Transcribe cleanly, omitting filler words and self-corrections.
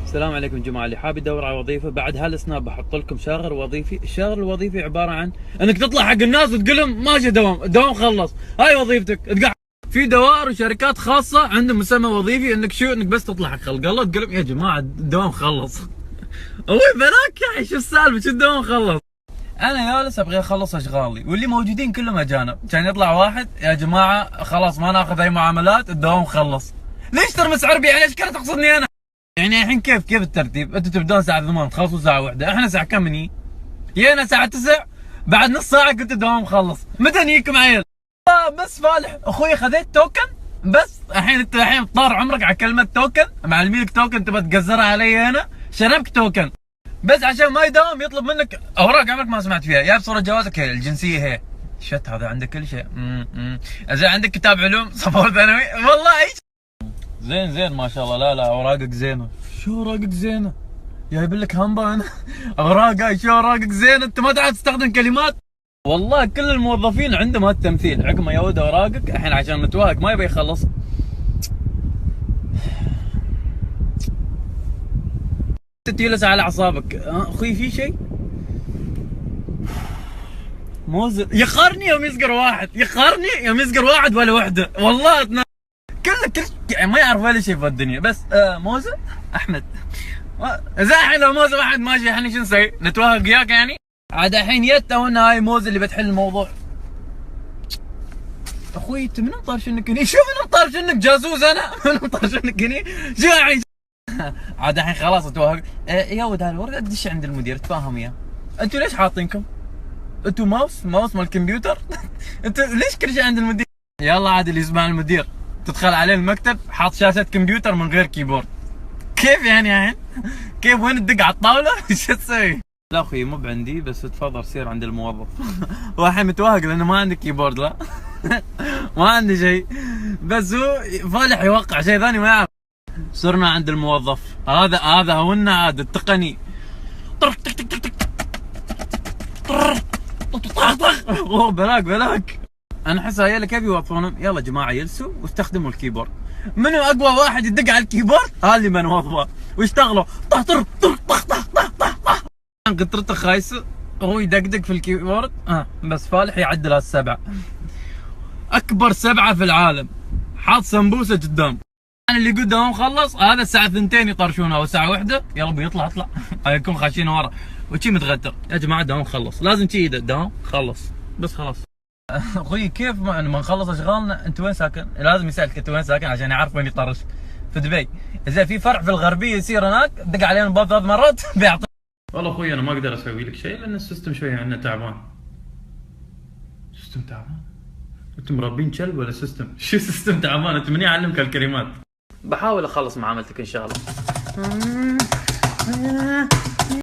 السلام عليكم جماعة. اللي حاب يدور على وظيفة بعد هالسناب بحط لكم شاغر وظيفي. الشاغر الوظيفي عبارة عن انك تطلع حق الناس وتقول لهم ماشي دوام، الدوام خلص، هاي وظيفتك. تقعد في دوائر وشركات خاصة عندهم مسمى وظيفي انك انك بس تطلع حق خلق الله تقول لهم يا جماعة الدوام خلص. ابوي بلاك يا اخي، شو السالفة؟ شو الدوام خلص؟ انا جالس ابغى اخلص اشغالي واللي موجودين كلهم اجانب، كان يطلع واحد يا جماعة خلاص ما ناخذ اي معاملات، الدوام خلص. ليش ترمس عربي؟ يعني ايش كانت تقصدني انا؟ يعني الحين كيف الترتيب؟ انتم تبدون الساعة 8 تخلصوا الساعة 1، احنا الساعة كم نجي؟ جينا الساعة 9 بعد نص ساعة كنت الدوام مخلص، متى نجيكم عيل؟ بس فالح اخوي خذيت توكن بس، الحين انت الحين طار عمرك على كلمة توكن، معلمينك توكن تبى تقزرها علي هنا، شربك توكن بس عشان ما يداوم يطلب منك اوراق عمرك ما سمعت فيها، جايب صورة جوازك هي، الجنسية هي، شت هذا عندك كل شيء، زين عندك كتاب علوم صفور ثانوي، والله ايش زين ما شاء الله. لا اوراقك زينه. شو اوراقك زينه؟ جايب لك همبا انا. اوراق شو اوراقك زينه؟ انت ما تعرف تستخدم كلمات. والله كل الموظفين عندهم هالتمثيل، عقب ما يود اوراقك الحين عشان نتواهق ما يبي يخلص. تجلس على اعصابك. اخوي في شيء؟ موزن يخرني يوم يسقر واحد، يخرني يوم يسقر واحد ولا وحده، والله كل يعني ما يعرف ولا شيء في الدنيا. بس موزة احمد اذا الحين لو موزة واحد ماشي الحين شو نسوي؟ نتوهق وياك يعني؟ عاد الحين جت تونا هاي موزة اللي بتحل الموضوع. اخوي انت من مطرشنك هني؟ شو من مطرشنك؟ جاسوس انا؟ من مطرشنك هني؟ شو يعني؟ عاد الحين خلاص اتوهق. يا ولد هالورقة تدش عند المدير تفاهم وياه. انتوا ليش حاطينكم؟ انتوا ماوس مال الكمبيوتر؟ انتوا ليش كل شيء عند المدير؟ يلا عاد اللي يسمع المدير تدخل عليه المكتب حاط شاشة كمبيوتر من غير كيبورد. كيف يعني الحين؟ كيف وين تدق على الطاولة؟ شو تسوي؟ لا اخوي مو بعندي، بس تفضل سير عند الموظف. هو الحين متوهق لانه ما عندي كيبورد. لا ما عندي شيء، بس هو فالح يوقع شيء ثاني ما يعرف. صرنا عند الموظف، هذا هونا عاد التقني. اوه بلاك. انا احس هيلا كيف يوظفونهم؟ يلا جماعه جلسوا واستخدموا الكيبورد. منو اقوى واحد يدق على الكيبورد؟ هذا اللي بنوظفه. واشتغلوا طخ قطرته خايسه، هو يدقدق في الكيبورد. بس فالح يعدل هالسبعه، اكبر سبعه في العالم، حاط سمبوسه قدام. انا اللي قدام خلص، هذا الساعه 2 يطرشونه او الساعه 1 يلا بيطلع هيكون خاشين ورا وشي متغدر. يا جماعه الدوام خلص، لازم شي الدوام خلص بس خلاص. اخوي كيف ما نخلص اشغالنا؟ انت وين ساكن؟ لازم يسالك انت وين ساكن عشان يعرف وين يطرش. في دبي، اذا في فرع في الغربيه يصير هناك دق علينا الباب 3 مرات بيعطي. والله اخوي انا ما اقدر اسوي لك شيء لان السيستم شويه عندنا تعبان. سيستم تعبان؟ انتم مربين كلب ولا سيستم؟ شو سيستم تعبان؟ انت من يعلمك هالكلمات؟ بحاول اخلص معاملتك ان شاء الله.